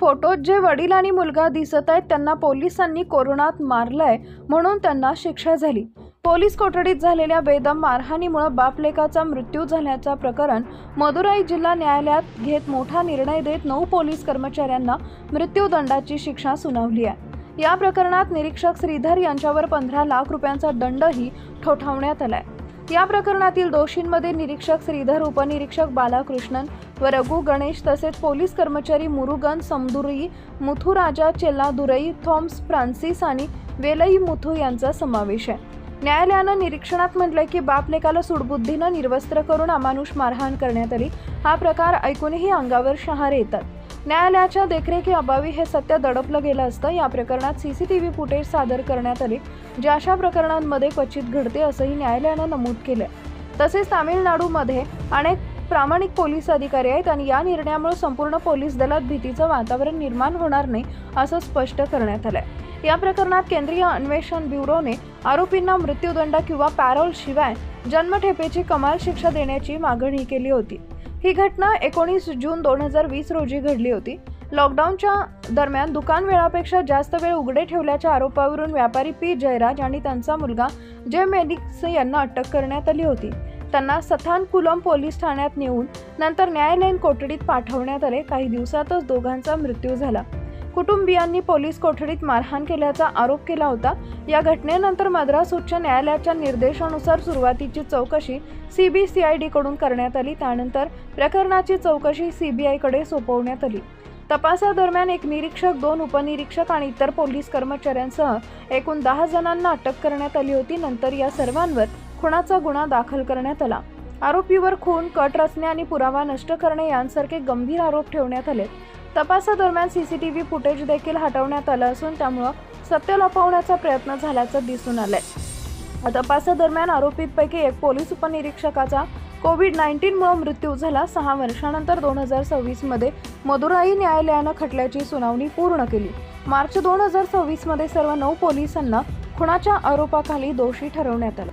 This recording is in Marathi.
फोटोत जे वडील आणि मुलगा दिसत आहेत त्यांना पोलिसांनी कोरोनात मारलंय म्हणून त्यांना शिक्षा झाली। पोलीस कोठडीत झालेल्या बेदम मारहाणीमुळे बाप-लेकाचा मृत्यू झाल्याचा प्रकरण मदुराई जिल्हा न्यायालयात घेत मोठा निर्णय देत 9 पोलीस कर्मचाऱ्यांना मृत्यूदंडाची शिक्षा सुनावली आहे। या प्रकरणात निरीक्षक श्रीधर यांच्यावर 15 लाख रुपयांचा दंडही ठोठावण्यात आलाय। या प्रकरणातील दोषींमध्ये निरीक्षक श्रीधर, उपनिरीक्षक बालाकृष्णन व रघु गणेश तसेच पोलीस कर्मचारी मुरुगन समदुरई, मुथुराजा चेल्लादुरई, थॉमस फ्रान्सिस आणि वेलई मुथू यांचा समावेश आहे। न्यायालयानं निरीक्षणात म्हटलंय की बाप-लेकाला सुडबुद्धीनं निर्वस्त्र करून अमानुष मारहाण करण्यात आली। हा प्रकार ऐकूनही अंगावर शहारे येतात। न्यायालयाच्या देखरेखीअभावी हे सत्य दडपलं गेलं असतं। या प्रकरणात सीसीटीव्ही फुटेज सादर करण्यात आले, जे अशा प्रकरणांमध्ये क्वचित घडते असंही न्यायालयानं नमूद केलंय। तसेच तामिळनाडूमध्ये अनेक प्रामाणिक पोलीस अधिकारी आहेत आणि या निर्णयामुळे संपूर्ण पोलीस दलात भीतीचं वातावरण निर्माण होणार नाही असं स्पष्ट करण्यात आलंय। या प्रकरणात केंद्रीय अन्वेषण ब्युरोने आरोपींना मृत्यूदंड किंवा पॅरोल शिवाय जन्मठेपेची कमाल शिक्षा देण्याची मागणी केली होती। ही घटना 19 जून 2020 रोजी घडली होती। लॉकडाऊनच्या दरम्यान दुकान वेळापेक्षा जास्त वेळ उघडे ठेवल्याच्या आरोपावरून व्यापारी पी जयराज आणि त्यांचा मुलगा जय मेडिक्स यांना अटक करण्यात आली होती। त्यांना सथानकुलम पोलीस ठाण्यात नेऊन नंतर न्यायालयीन कोठडीत पाठवण्यात आले। काही दिवसातच दोघांचा मृत्यू झाला। कुटुंबियांनी पोलीस कोठडीत मारहाण केल्याचा आरोप केला होता। या घटनेनंतर मद्रास उच्च न्यायालयाच्या निर्देशानुसार सुरुवातीची चौकशी CBCID कडून करण्यात आली। त्यानंतर प्रकरणाची चौकशी CBI कडे सोपवण्यात आली। तपासादरम्यान एक निरीक्षक, 2 उपनिरीक्षक आणि इतर पोलीस कर्मचाऱ्यांसह एकूण 10 जणांना अटक करण्यात आली होती। नंतर या सर्वांवर खुनाचा गुन्हा दाखल करण्यात आला। आरोपीवर खून, कट रचणे आणि पुरावा नष्ट करणे यांसारखे गंभीर आरोप ठेवण्यात आले। तपासादरम्यान CCTV फुटेज देखील हटवण्यात आलं असून त्यामुळे सत्य लपवण्याचा प्रयत्न झाल्याचं दिसून आलंय। तपासादरम्यान आरोपींपैकी एक पोलीस उपनिरीक्षकाचा कोविड-19 मुळे मृत्यू झाला। 6 वर्षांनंतर 2026 मध्ये मदुराई न्यायालयानं खटल्याची सुनावणी पूर्ण केली। मार्च 2026 मध्ये सर्व 9 पोलिसांना खुनाच्या आरोपाखाली दोषी ठरवण्यात आलं।